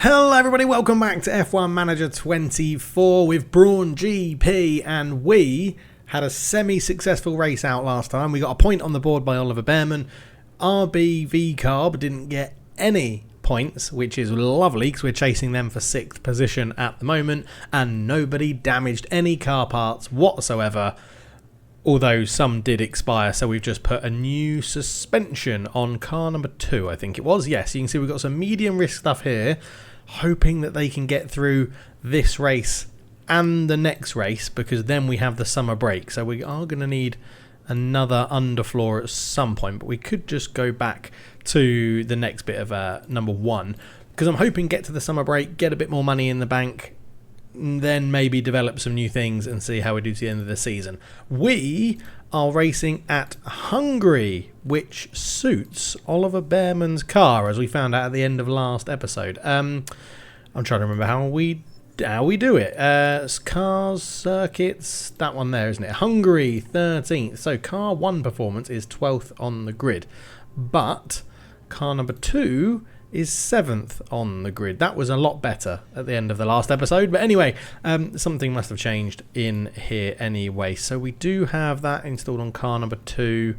Hello everybody, welcome back to F1 Manager 24 with Brawn GP, and we had a semi-successful race out last time. We got a point on the board by Oliver Bearman. RBV Carb didn't get any points, which is lovely because we're chasing them for 6th position at the moment, and nobody damaged any car parts whatsoever, although some did expire. So we've just put a new suspension on car number 2, I think it was. Yes, you can see we've got some medium risk stuff here, hoping that they can get through this race and the next race, because then we have the summer break. So we are going to need another underfloor at some point, but we could just go back to the next bit of number 1, because I'm hoping get to the summer break, get a bit more money in the bank, then maybe develop some new things and see how we do to the end of the season. We are racing at Hungary, which suits Oliver Bearman's car, as we found out at the end of last episode. I'm trying to remember how we do it. Cars, circuits, that one there, isn't it? Hungary, 13th. So car 1 performance is 12th on the grid, but car number 2 is 7th on the grid. That was a lot better at the end of the last episode, but anyway, something must have changed in here anyway. So we do have that installed on car number 2.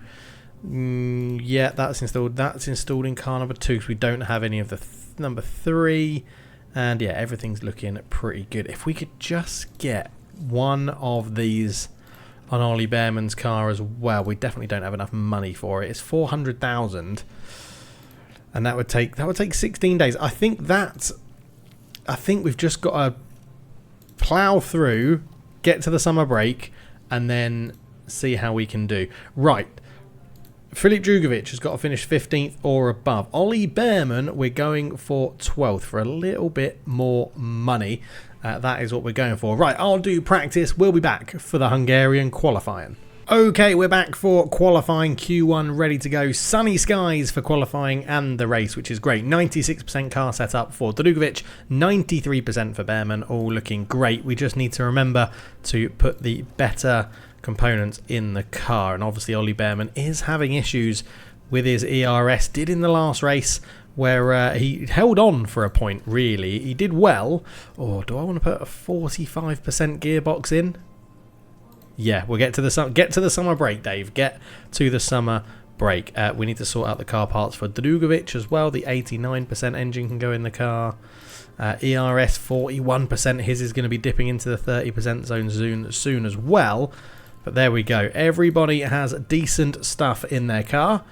Yeah, that's installed in car number 2, because we don't have any of the number 3, and yeah, everything's looking pretty good. If we could just get one of these on Ollie Bearman's car as well. We definitely don't have enough money for it. It's 400,000. And that would take 16 days. I think we've just got to plough through, get to the summer break, and then see how we can do. Right. Filip Drugovich has got to finish 15th or above. Ollie Bearman, we're going for 12th for a little bit more money. That is what we're going for. Right, I'll do practice. We'll be back for the Hungarian qualifying. Okay, we're back for qualifying Q1, ready to go. Sunny skies for qualifying and the race, which is great. 96% car setup for Drugovich, 93% for Bearman, all looking great. We just need to remember to put the better components in the car. And obviously Ollie Bearman is having issues with his ERS, did in the last race, where he held on for a point, really. He did well. Or do I want to put a 45% gearbox in? Yeah, we'll get to the summer break, Dave. Get to the summer break. We need to sort out the car parts for Drugovich as well. The 89% engine can go in the car. ERS 41%. His is going to be dipping into the 30% zone soon as well. But there we go. Everybody has decent stuff in their car.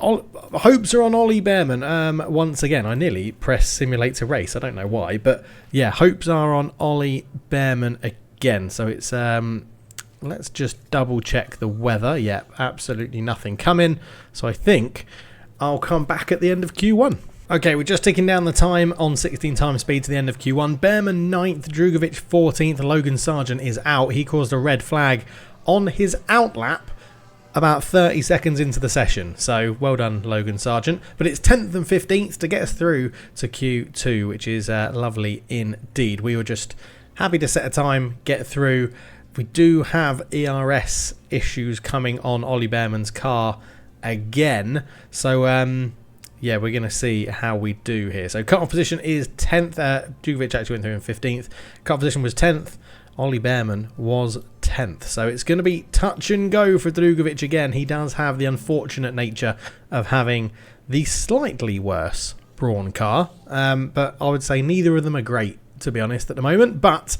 Hopes are on Ollie Bearman. Once again, I nearly pressed simulate to race. I don't know why, but yeah, hopes are on Ollie Bearman again. So it's let's just double check the weather. Yeah, absolutely nothing coming. So I think I'll come back at the end of Q1. Okay, we're just ticking down the time on 16 times speed to the end of Q1. Bearman 9th, Drugovich 14th. Logan Sargent is out. He caused a red flag on his outlap about 30 seconds into the session. So well done, Logan Sargent. But it's 10th and 15th to get us through to Q2, which is lovely indeed. We were just happy to set a time, get through. We do have ERS issues coming on Ollie Bearman's car again. So, yeah, we're going to see how we do here. So, cut-off position is 10th. Drugovich actually went through in 15th. Cut-off position was 10th. Ollie Bearman was 10th. So, it's going to be touch and go for Drugovich again. He does have the unfortunate nature of having the slightly worse Brawn car. But I would say neither of them are great, to be honest, at the moment. But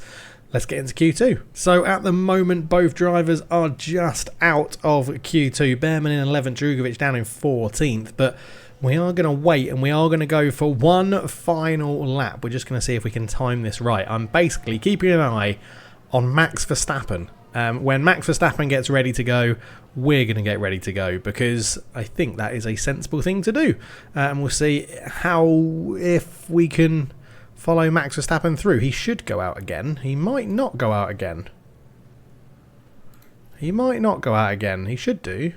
let's get into Q2. So at the moment, both drivers are just out of Q2. Bearman in 11th, Drugovich down in 14th. But we are going to wait, and we are going to go for one final lap. We're just going to see if we can time this right. I'm basically keeping an eye on Max Verstappen. When Max Verstappen gets ready to go, we're going to get ready to go, because I think that is a sensible thing to do. And we'll see if we can follow Max Verstappen through. He should go out again. He might not go out again. He should do.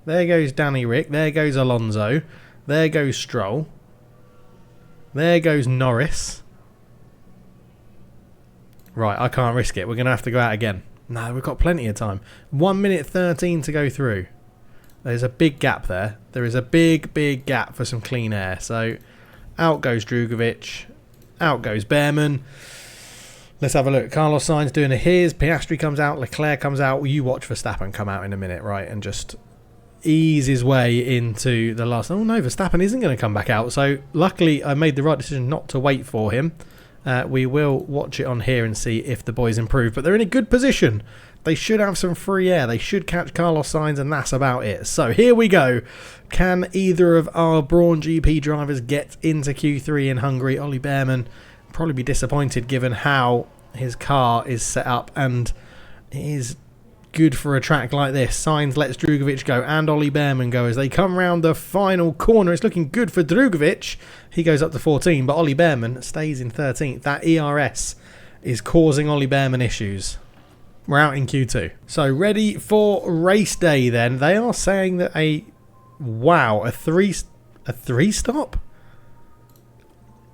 There goes Danny Rick. There goes Alonso. There goes Stroll. There goes Norris. Right, I can't risk it. We're going to have to go out again. No, we've got plenty of time. 1 minute 13 to go through. There's a big gap there. There is a big gap for some clean air. So Out goes Drugovic. Out goes Bearman. Let's have a look. Carlos Sainz doing a his. Piastri comes out. Leclerc comes out. You watch Verstappen come out in a minute, right? And just ease his way into the last. Oh no, Verstappen isn't going to come back out. So luckily I made the right decision not to wait for him. We will watch it on here and see if the boys improve. But they're in a good position. They should have some free air. They should catch Carlos Sainz, and that's about it. So here we go. Can either of our Brawn GP drivers get into Q3 in Hungary? Ollie Bearman probably be disappointed given how his car is set up, and it is good for a track like this. Sainz lets Drugovic go and Ollie Bearman go as they come round the final corner. It's looking good for Drugovic. He goes up to 14, but Ollie Bearman stays in 13th. That ERS is causing Ollie Bearman issues. We're out in Q2. So ready for race day then. They are saying that a three stop?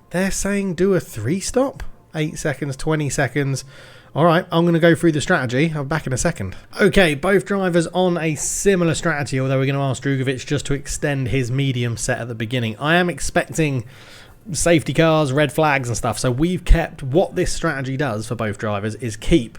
They're saying do a 3-stop? 8 seconds, 20 seconds. All right, I'm going to go through the strategy. I'm back in a second. Okay, both drivers on a similar strategy, although we're going to ask Drugovic just to extend his medium set at the beginning. I am expecting safety cars, red flags and stuff. So we've kept, what this strategy does for both drivers is keep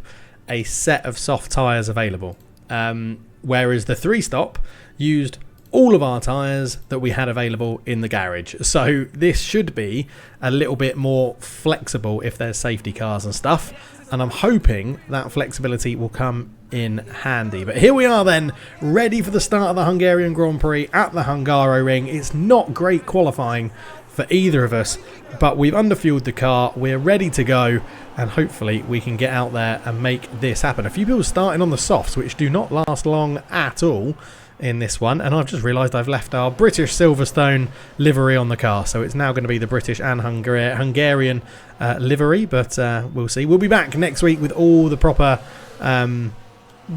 a set of soft tyres available. Whereas the 3-stop used all of our tyres that we had available in the garage. So this should be a little bit more flexible if there's safety cars and stuff. And I'm hoping that flexibility will come in handy. But here we are then, ready for the start of the Hungarian Grand Prix at the Hungaroring. It's not great qualifying for either of us, but we've underfueled the car. We're ready to go, and hopefully we can get out there and make this happen. A few people starting on the softs, which do not last long at all in this one, and I've just realised I've left our British Silverstone livery on the car, so it's now going to be the British and Hungarian livery, but we'll see. We'll be back next week with all the proper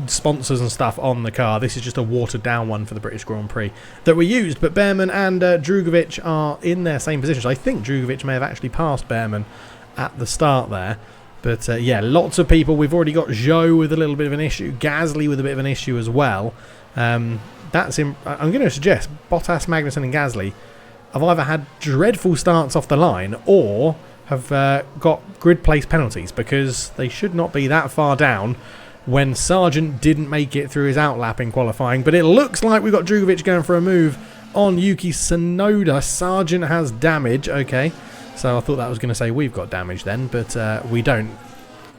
sponsors and stuff on the car. This is just a watered down one for the British Grand Prix that we used, but Bearman and Drugovic are in their same positions. I think Drugovic may have actually passed Bearman at the start there. But yeah, lots of people. We've already got Zhou with a little bit of an issue, Gasly with a bit of an issue as well. I'm going to suggest Bottas, Magnussen and Gasly have either had dreadful starts off the line or have got grid place penalties, because they should not be that far down when Sargent didn't make it through his outlap in qualifying. But it looks like we've got Drugovic going for a move on Yuki Tsunoda. Sargent has damage. Okay, so I thought that was going to say we've got damage then, but we don't.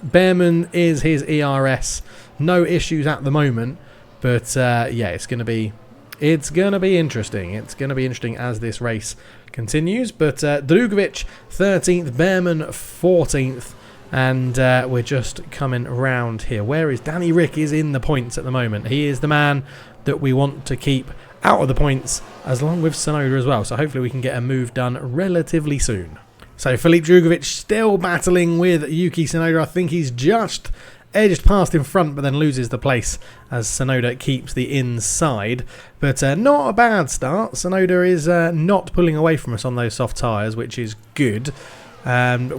Bearman is his ERS. No issues at the moment. But yeah, it's going to be interesting. It's going to be interesting as this race continues. But Drugovic 13th, Bearman 14th, and we're just coming around here. Where is Danny Rick? Is in the points at the moment. He is the man that we want to keep out of the points, as long with Tsunoda as well. So hopefully we can get a move done relatively soon. So Philippe Drugovic still battling with Yuki Tsunoda. I think he's just edged past in front, but then loses the place as Tsunoda keeps the inside. But not a bad start. Tsunoda is not pulling away from us on those soft tyres, which is good.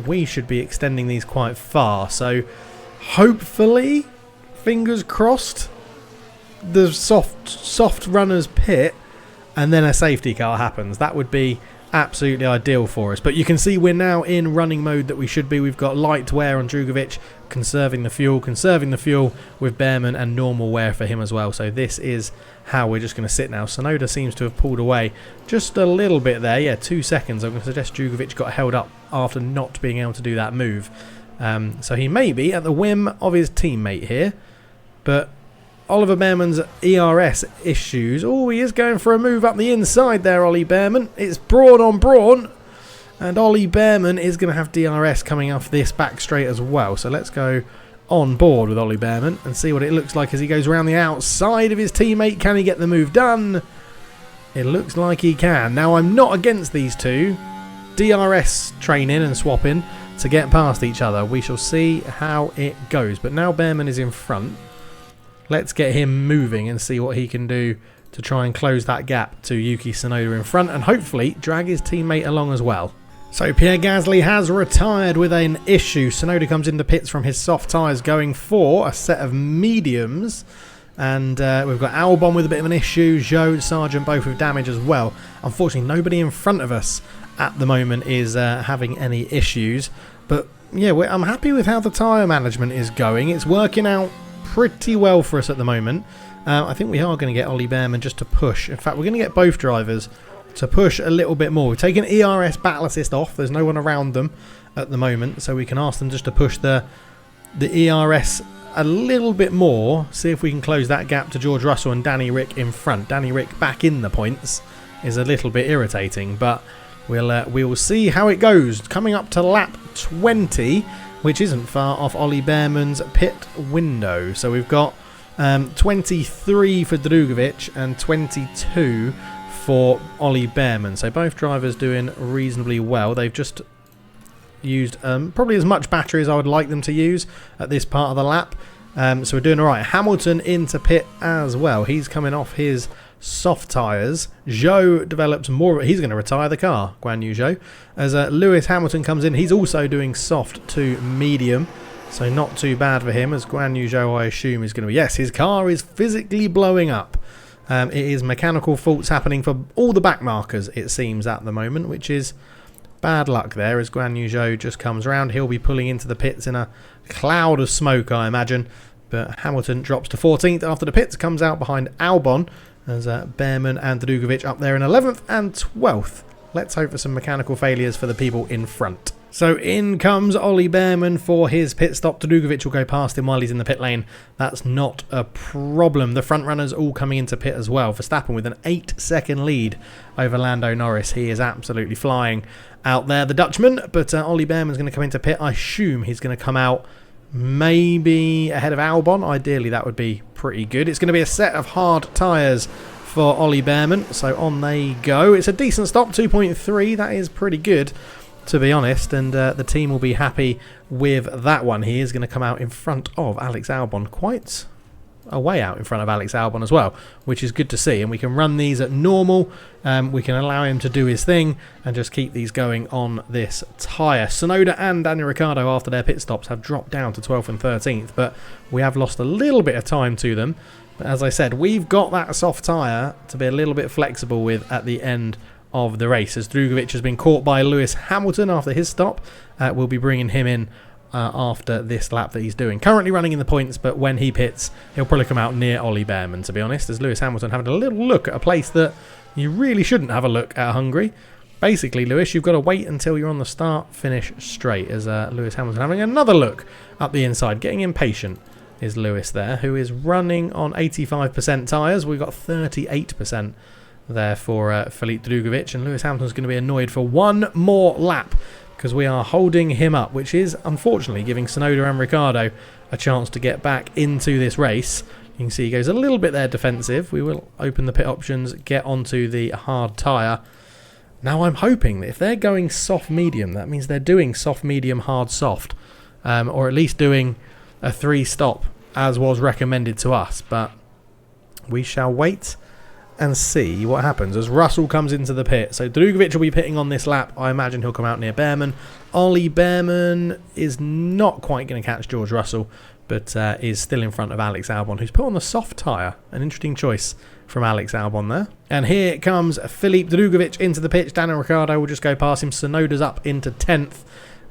We should be extending these quite far. So hopefully, fingers crossed, the soft runners pit and then a safety car happens. That would be absolutely ideal for us. But you can see we're now in running mode that we should be. We've got light wear on Drugovic, conserving the fuel with Bearman, and normal wear for him as well. So this is how we're just going to sit now. Tsunoda seems to have pulled away just a little bit there. Yeah, 2 seconds. I'm going to suggest Drugovic got held up after not being able to do that move. So he may be at the whim of his teammate here. But Oliver Bearman's ERS issues. Oh, he is going for a move up the inside there, Ollie Bearman. It's Brawn on Brawn. And Ollie Bearman is going to have DRS coming off this back straight as well. So let's go on board with Ollie Bearman and see what it looks like as he goes around the outside of his teammate. Can he get the move done? It looks like he can. Now, I'm not against these two DRS training and swapping to get past each other. We shall see how it goes. But now Bearman is in front. Let's get him moving and see what he can do to try and close that gap to Yuki Tsunoda in front, and hopefully drag his teammate along as well. So Pierre Gasly has retired with an issue. Tsunoda comes into pits from his soft tyres going for a set of mediums. And we've got Albon with a bit of an issue. Zhou, Sargent both with damage as well. Unfortunately, nobody in front of us at the moment is having any issues. But yeah, I'm happy with how the tyre management is going. It's working out pretty well for us at the moment. I think we are going to get Ollie Behrman just to push. In fact, we're going to get both drivers to push a little bit more. We've taken ERS battle assist off. There's no one around them at the moment, so we can ask them just to push the ERS a little bit more, see if we can close that gap to George Russell and Danny Rick in front. Danny Rick back in the points is a little bit irritating, but we will see how it goes. Coming up to lap 20, which isn't far off Ollie Behrman's pit window. So we've got 23 for Drugovic and 22 for Ollie Behrman. So both drivers doing reasonably well. They've just used probably as much battery as I would like them to use at this part of the lap. So we're doing alright. Hamilton into pit as well. He's coming off his soft tyres. Zhou develops more. He's going to retire the car, Guan Yu Zhou. As Lewis Hamilton comes in, he's also doing soft to medium. So not too bad for him, as Guan Yu Zhou, I assume, is going to be... Yes, his car is physically blowing up. It is mechanical faults happening for all the back markers, it seems, at the moment, which is bad luck there, as Guan Yu Zhou just comes around. He'll be pulling into the pits in a cloud of smoke, I imagine. But Hamilton drops to 14th after the pits, comes out behind Albon, as Behrman and Drugovic up there in 11th and 12th. Let's hope for some mechanical failures for the people in front. So in comes Ollie Behrman for his pit stop. Drugovic will go past him while he's in the pit lane. That's not a problem. The front runners all coming into pit as well. Verstappen with an 8-second lead over Lando Norris. He is absolutely flying out there, the Dutchman. But Ollie Behrman's going to come into pit. I assume he's going to come out maybe ahead of Albon. Ideally, that would be pretty good. It's going to be a set of hard tyres for Ollie Behrman. So on they go. It's a decent stop, 2.3. That is pretty good, to be honest, and the team will be happy with that one. He is going to come out in front of Alex Albon, quite a way out in front of Alex Albon as well, which is good to see. And we can run these at normal. We can allow him to do his thing and just keep these going on this tyre. Tsunoda and Daniel Ricciardo, after their pit stops, have dropped down to 12th and 13th, but we have lost a little bit of time to them. But as I said, we've got that soft tyre to be a little bit flexible with at the end of the race, as Drugovic has been caught by Lewis Hamilton after his stop. We'll be bringing him in after this lap that he's doing. Currently running in the points, but when he pits, he'll probably come out near Ollie Behrman, to be honest, as Lewis Hamilton having a little look at a place that you really shouldn't have a look at Hungary. Basically, Lewis, you've got to wait until you're on the start-finish straight, as Lewis Hamilton having another look up the inside, getting impatient is Lewis there, who is running on 85% tyres. We've got 38% there for Philippe Drugovic, and Lewis Hamilton's going to be annoyed for one more lap because we are holding him up, which is unfortunately giving Tsunoda and Ricciardo a chance to get back into this race. You can see he goes a little bit there defensive. We will open the pit options, get onto the hard tyre. Now I'm hoping that if they're going soft medium, that means they're doing soft medium hard soft, or at least doing a 3-stop as was recommended to us, but we shall wait and see what happens as Russell comes into the pit. So Drugovic will be pitting on this lap. I imagine he'll come out near Behrman. Ollie Behrman is not quite going to catch George Russell, but is still in front of Alex Albon, who's put on the soft tyre. An interesting choice from Alex Albon there. And here comes Philippe Drugovic into the pitch. Daniel Ricciardo will just go past him. Tsunoda's up into 10th.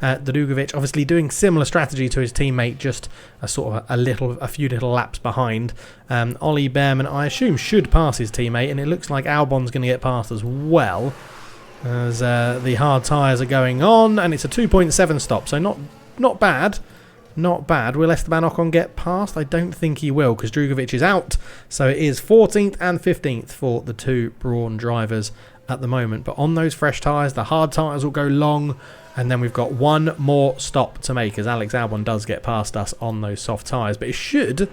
Drugovic obviously doing similar strategy to his teammate, just a sort of a few little laps behind. Ollie Behrman, I assume, should pass his teammate, and it looks like Albon's going to get past as well, as the hard tyres are going on, and it's a 2.7 stop, so not bad. Not bad. Will Esteban Ocon get past? I don't think he will, because Drugovic is out. So it is 14th and 15th for the two Brawn drivers at the moment. But on those fresh tyres, the hard tyres will go long, and then we've got one more stop to make, as Alex Albon does get past us on those soft tyres. But it should,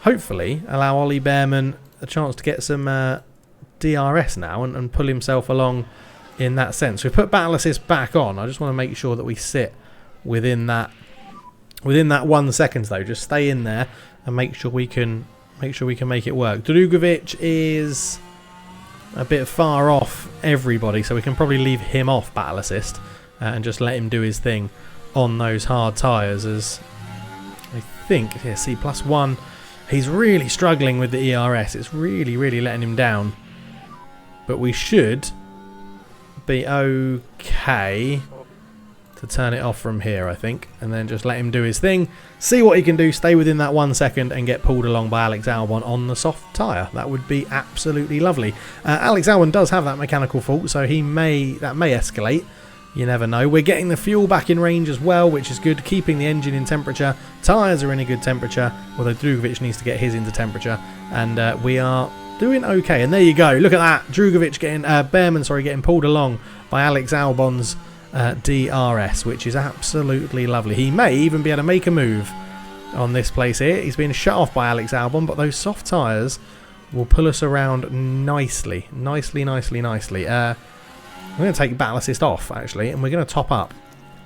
hopefully, allow Ollie Behrman a chance to get some DRS now and pull himself along in that sense. We've put battle assist back on. I just want to make sure that we sit within that 1 second, though. Just stay in there and make sure we can make it work. Drugovic is a bit far off everybody, so we can probably leave him off battle assist and just let him do his thing on those hard tyres, as I think, yeah, see, +1. He's really struggling with the ERS. It's really letting him down. But we should be okay to turn it off from here, I think, and then just let him do his thing, see what he can do, stay within that 1 second and get pulled along by Alex Albon on the soft tyre. That would be absolutely lovely. Alex Albon does have that mechanical fault, so that may escalate. You never know. We're getting the fuel back in range as well, which is good, keeping the engine in temperature. Tyres are in a good temperature, although Drugovic needs to get his into temperature, and we are doing okay. And there you go, look at that, Drugovic getting pulled along by Alex Albon's DRS, which is absolutely lovely. He may even be able to make a move on this place here. He's been shut off by Alex Albon, but those soft tyres will pull us around nicely. I'm going to take battle assist off, actually, and we're going to top up.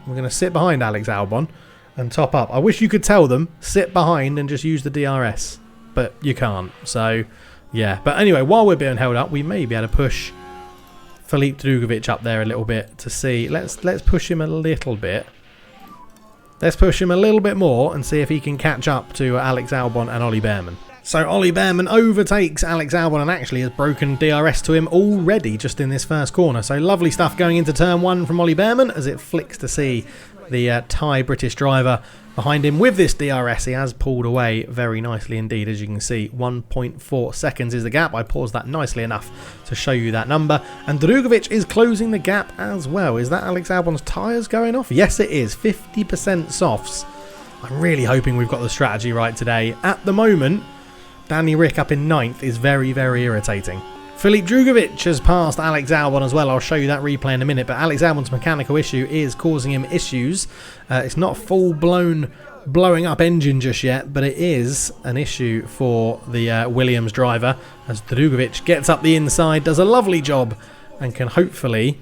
We're going to sit behind Alex Albon and top up. I wish you could tell them, sit behind and just use the DRS, but you can't. So, yeah. But anyway, while we're being held up, we may be able to push Filip Drugovic up there a little bit to see. Let's push him a little bit. Let's push him a little bit more and see if he can catch up to Alex Albon and Ollie Behrman. So Ollie Behrman overtakes Alex Albon and actually has broken DRS to him already just in this first corner. So lovely stuff going into turn 1 from Ollie Behrman as it flicks to see the Thai British driver behind him with this DRS. He has pulled away very nicely indeed, as you can see. 1.4 seconds is the gap. I paused that nicely enough to show you that number. And Drugovic is closing the gap as well. Is that Alex Albon's tyres going off? Yes, it is. 50% softs. I'm really hoping we've got the strategy right today. At the moment, Danny Rick up in 9th is very, very irritating. Filip Drugovic has passed Alex Albon as well. I'll show you that replay in a minute. But Alex Albon's mechanical issue is causing him issues. It's not full-blown blowing up engine just yet, but it is an issue for the Williams driver as Drugovic gets up the inside, does a lovely job, and can hopefully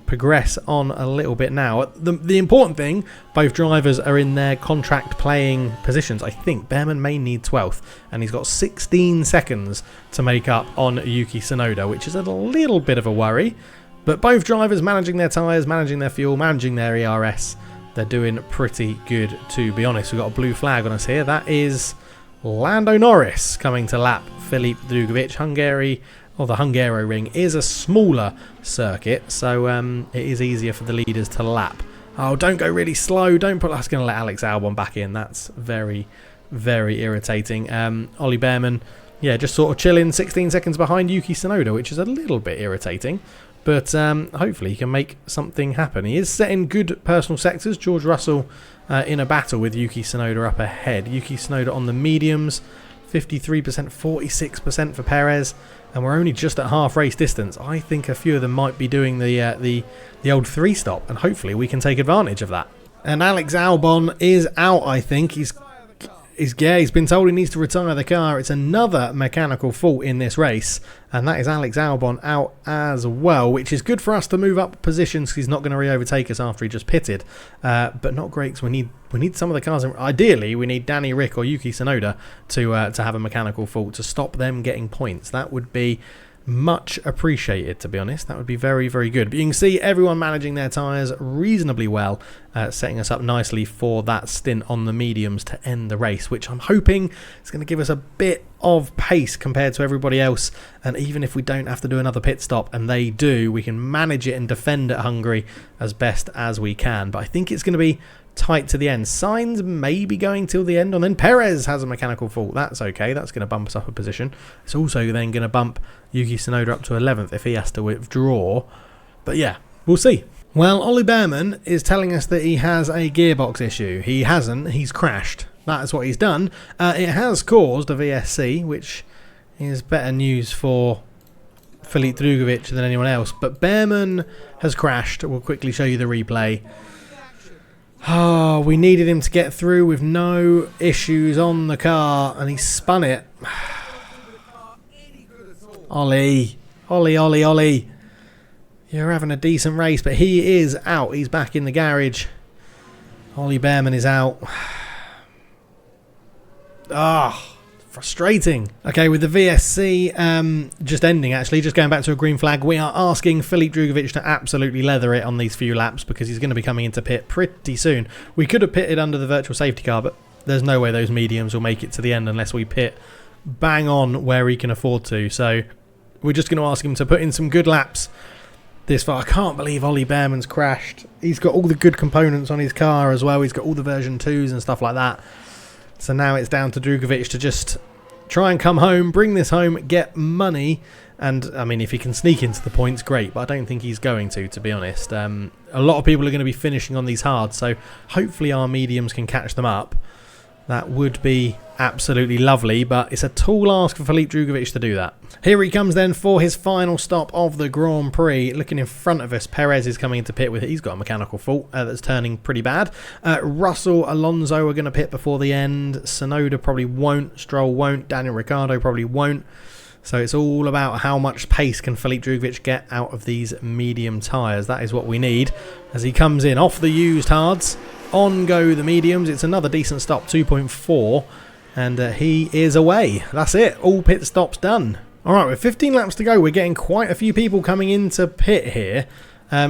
progress on a little bit now. The important thing, both drivers are in their contract playing positions. I think Behrman may need 12th, and he's got 16 seconds to make up on Yuki Tsunoda, which is a little bit of a worry. But both drivers managing their tyres, managing their fuel, managing their ERS, they're doing pretty good, to be honest. We've got a blue flag on us here. That is Lando Norris coming to lap Filip Drugovic. Hungary, or the Hungaroring, is a smaller circuit, so it is easier for the leaders to lap. Oh, don't go really slow. Don't put. That's going to let Alex Albon back in. That's very, very irritating. Ollie Behrman, yeah, just sort of chilling, 16 seconds behind Yuki Tsunoda, which is a little bit irritating. But hopefully he can make something happen. He is setting good personal sectors. George Russell in a battle with Yuki Tsunoda up ahead. Yuki Tsunoda on the mediums, 53%, 46% for Perez. And we're only just at half race distance. I think a few of them might be doing the old 3-stop, and hopefully we can take advantage of that. And Alex Albon is out, I think. He's been told he needs to retire the car. It's another mechanical fault in this race, and that is Alex Albon out as well, which is good for us to move up positions because he's not going to re-overtake us after he just pitted. But not great because we need some of the cars. Ideally, we need Danny Rick or Yuki Tsunoda to have a mechanical fault to stop them getting points. That would be much appreciated, to be honest. That would be very, very good. But you can see everyone managing their tyres reasonably well, setting us up nicely for that stint on the mediums to end the race, which I'm hoping is going to give us a bit of pace compared to everybody else. And even if we don't have to do another pit stop, and they do, we can manage it and defend at Hungary as best as we can. But I think it's going to be tight to the end. Sainz may be going till the end, and then Perez has a mechanical fault. That's okay. That's going to bump us up a position. It's also then going to bump Yuki Tsunoda up to 11th if he has to withdraw. But yeah, we'll see. Well, Ollie Behrman is telling us that he has a gearbox issue. He hasn't. He's crashed. That is what he's done. It has caused a VSC, which is better news for Filip Drugovic than anyone else. But Behrman has crashed. We'll quickly show you the replay. Oh, we needed him to get through with no issues on the car, and he spun it. Ollie. You're having a decent race, but he is out. He's back in the garage. Ollie Behrman is out. Frustrating. Okay, with the VSC just ending, actually, just going back to a green flag, we are asking Filip Drugovic to absolutely leather it on these few laps because he's going to be coming into pit pretty soon. We could have pitted under the virtual safety car, but there's no way those mediums will make it to the end unless we pit bang on where he can afford to. So we're just going to ask him to put in some good laps this far. I can't believe Ollie Behrman's crashed. He's got all the good components on his car as well. He's got all the version 2s and stuff like that. So now it's down to Drugovic to just try and come home, bring this home, get money. And, I mean, if he can sneak into the points, great. But I don't think he's going to be honest. A lot of people are going to be finishing on these hards. So hopefully our mediums can catch them up. That would be absolutely lovely, but it's a tall ask for Filip Drugovic to do that. Here he comes then for his final stop of the Grand Prix. Looking in front of us, Perez is coming into pit with it. He's got a mechanical fault that's turning pretty bad. Russell, Alonso are going to pit before the end. Tsunoda probably won't. Stroll won't. Daniel Ricciardo probably won't. So it's all about how much pace can Filip Drugovic get out of these medium tyres. That is what we need as he comes in off the used hards. On go the mediums. It's another decent stop, 2.4. And he is away. That's it. All pit stops done. All right, with 15 laps to go, we're getting quite a few people coming into pit here.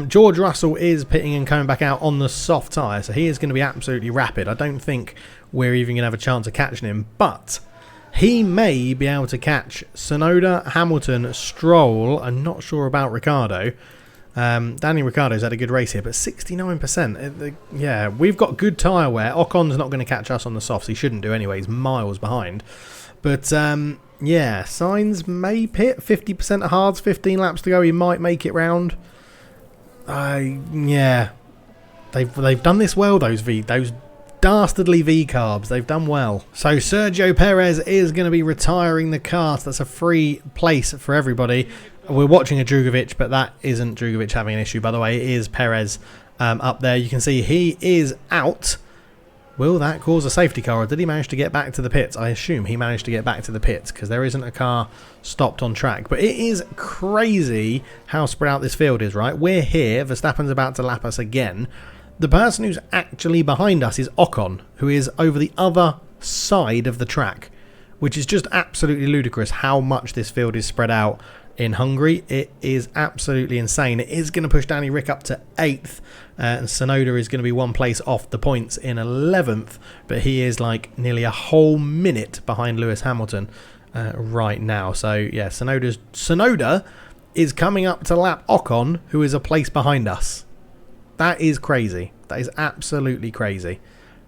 George Russell is pitting and coming back out on the soft tyre. So he is going to be absolutely rapid. I don't think we're even going to have a chance of catching him. But he may be able to catch Tsunoda, Hamilton, Stroll. I'm not sure about Ricciardo. Danny Ricciardo's had a good race here, but 69%. Yeah, we've got good tyre wear. Ocon's not going to catch us on the softs. He shouldn't do anyway. He's miles behind. But, yeah, Sainz may pit. 50% of hards, 15 laps to go. He might make it round. Yeah. They've done this well, those dastardly V-carbs. They've done well. So Sergio Perez is going to be retiring the car. So that's a free place for everybody. We're watching a Drugovic, but that isn't Drugovic having an issue. By the way, it is Perez up there. You can see he is out. Will that cause a safety car, or did he manage to get back to the pits? I assume he managed to get back to the pits because there isn't a car stopped on track. But it is crazy how spread out this field is, right? We're here. Verstappen's about to lap us again. The person who's actually behind us is Ocon, who is over the other side of the track, which is just absolutely ludicrous how much this field is spread out in Hungary. It is absolutely insane. It is going to push Danny Rick up to 8th, and Tsunoda is going to be one place off the points in 11th, but he is like nearly a whole minute behind Lewis Hamilton right now. So yeah, Tsunoda is coming up to lap Ocon, who is a place behind us. That is crazy. That is absolutely crazy.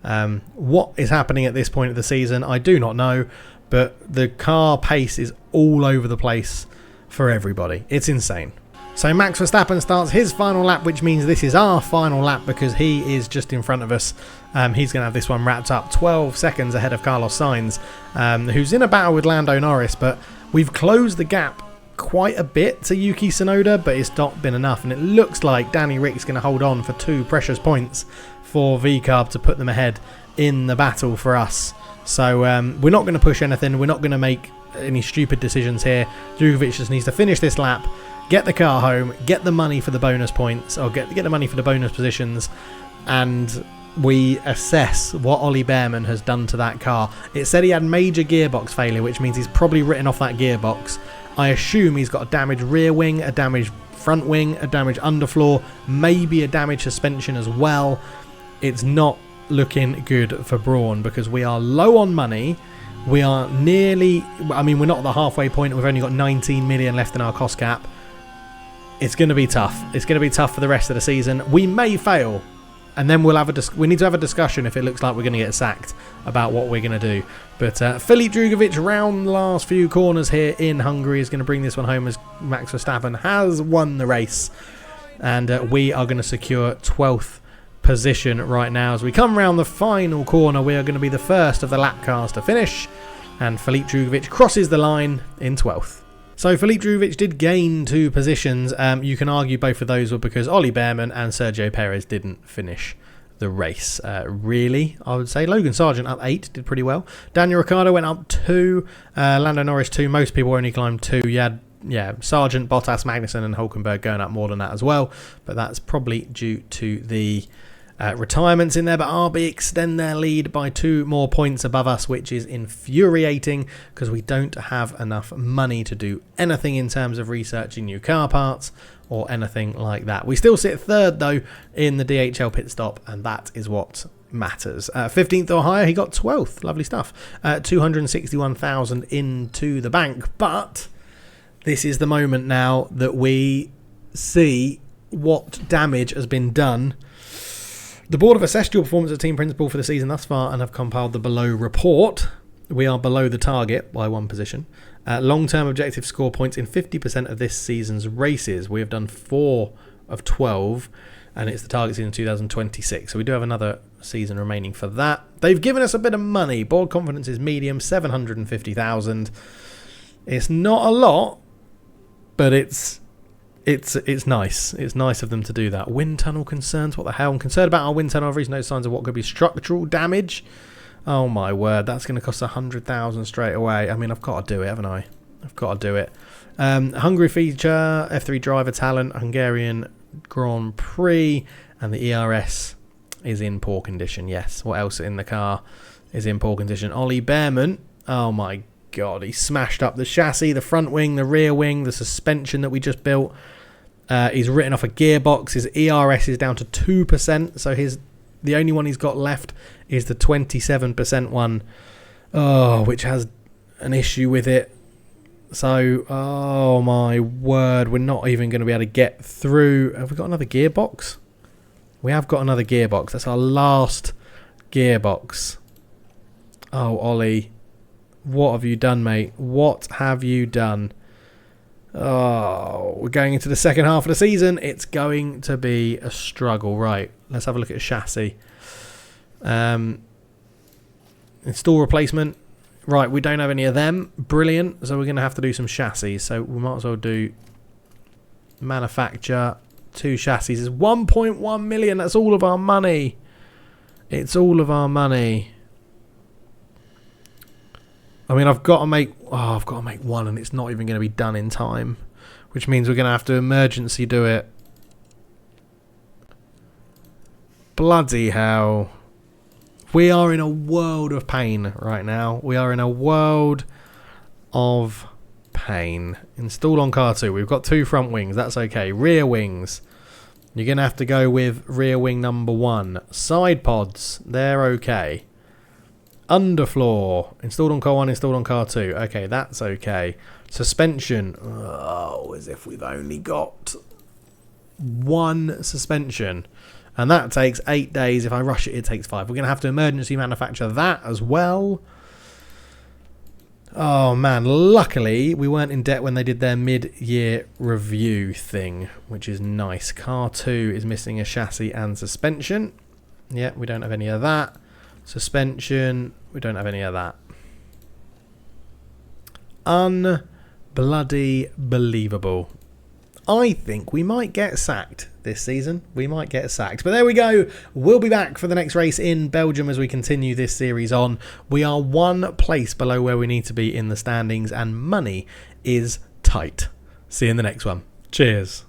What is happening at this point of the season, I do not know, but the car pace is all over the place for everybody. It's insane. So Max Verstappen starts his final lap, which means this is our final lap because he is just in front of us. He's going to have this one wrapped up 12 seconds ahead of Carlos Sainz, who's in a battle with Lando Norris, but we've closed the gap quite a bit to Yuki Tsunoda, but it's not been enough, and it looks like Danny Rick's going to hold on for 2 precious points for VCarb to put them ahead in the battle for us. So we're not going to push anything. We're not going to make any stupid decisions here. Drugovic just needs to finish this lap, get the car home, get the money for the bonus points, or get the money for the bonus positions, and we assess what Ollie Behrman has done to that car. It said he had major gearbox failure, which means he's probably written off that gearbox. I assume he's got a damaged rear wing, a damaged front wing, a damaged underfloor, maybe a damaged suspension as well. It's not looking good for Brawn because we are low on money. We are nearly, I mean, we're not at the halfway point. We've only got 19 million left in our cost cap. It's going to be tough. It's going to be tough for the rest of the season. We may fail, and then we'll have we need to have a discussion if it looks like we're going to get sacked about what we're going to do. But Filip Drugovic round the last few corners here in Hungary is going to bring this one home as Max Verstappen has won the race, and we are going to secure 12th position right now. As we come round the final corner, we are going to be the first of the lap cars to finish, and Filip Drugovic crosses the line in 12th. So Filip Drugovic did gain 2 positions. You can argue both of those were because Ollie Behrman and Sergio Perez didn't finish the race. Really, I would say. Logan Sargent up 8, did pretty well. Daniel Ricciardo went up 2. Lando Norris 2. Most people only climbed 2. You had Sargent, Bottas, Magnussen and Hulkenberg going up more than that as well. But that's probably due to the retirements in there, but RB extend their lead by 2 more points above us, which is infuriating because we don't have enough money to do anything in terms of researching new car parts or anything like that. We still sit 3rd though in the DHL pit stop, and that is what matters. 15th or higher, he got 12th. Lovely stuff. 261,000 into the bank, but this is the moment now that we see what damage has been done. The board have assessed your performance as team principal for the season thus far and have compiled the below report. We are below the target by 1 position. Long-term objective score points in 50% of this season's races. We have done 4 of 12, and it's the target season 2026. So we do have another season remaining for that. They've given us a bit of money. Board confidence is medium, 750,000. It's not a lot, but it's nice. It's nice of them to do that. Wind tunnel concerns? What the hell? I'm concerned about our wind tunnel. I've reached no signs of what could be structural damage. Oh my word, that's going to cost 100,000 straight away. I mean, I've got to do it, haven't I? I've got to do it. Hungary feature, F3 driver talent, Hungarian Grand Prix, and the ERS is in poor condition. Yes. What else in the car is in poor condition? Ollie Behrman. Oh my God, he smashed up the chassis, the front wing, the rear wing, the suspension that we just built. He's written off a gearbox. His ERS is down to 2%, so the only one he's got left is the 27% one, which has an issue with it. So, oh my word, we're not even going to be able to get through. Have we got another gearbox? We have got another gearbox. That's our last gearbox. Oh, Ollie, what have you done, mate? What have you done? Oh, we're going into the second half of the season. It's going to be a struggle. Right, let's have a look at the chassis. Install replacement. Right, we don't have any of them. Brilliant. So we're going to have to do some chassis. So we might as well do manufacture 2 chassis. It's 1.1 million. That's all of our money. It's all of our money. I mean, I've got to make one, and it's not even going to be done in time, which means we're going to have to emergency do it. Bloody hell. We are in a world of pain right now. We are in a world of pain. Install on car 2. We've got 2 front wings. That's okay. Rear wings. You're going to have to go with rear wing number 1. Side pods. They're okay. Underfloor. Installed on car 1, installed on car 2. Okay, that's okay. Suspension. Oh, as if we've only got 1 suspension. And that takes 8 days. If I rush it, it takes 5. We're going to have to emergency manufacture that as well. Oh, man. Luckily, we weren't in debt when they did their mid-year review thing, which is nice. Car 2 is missing a chassis and suspension. Yeah, we don't have any of that. Suspension. We don't have any of that. Unbloody believable. I think we might get sacked this season. We might get sacked. But there we go. We'll be back for the next race in Belgium as we continue this series on. We are 1 place below where we need to be in the standings, and money is tight. See you in the next one. Cheers.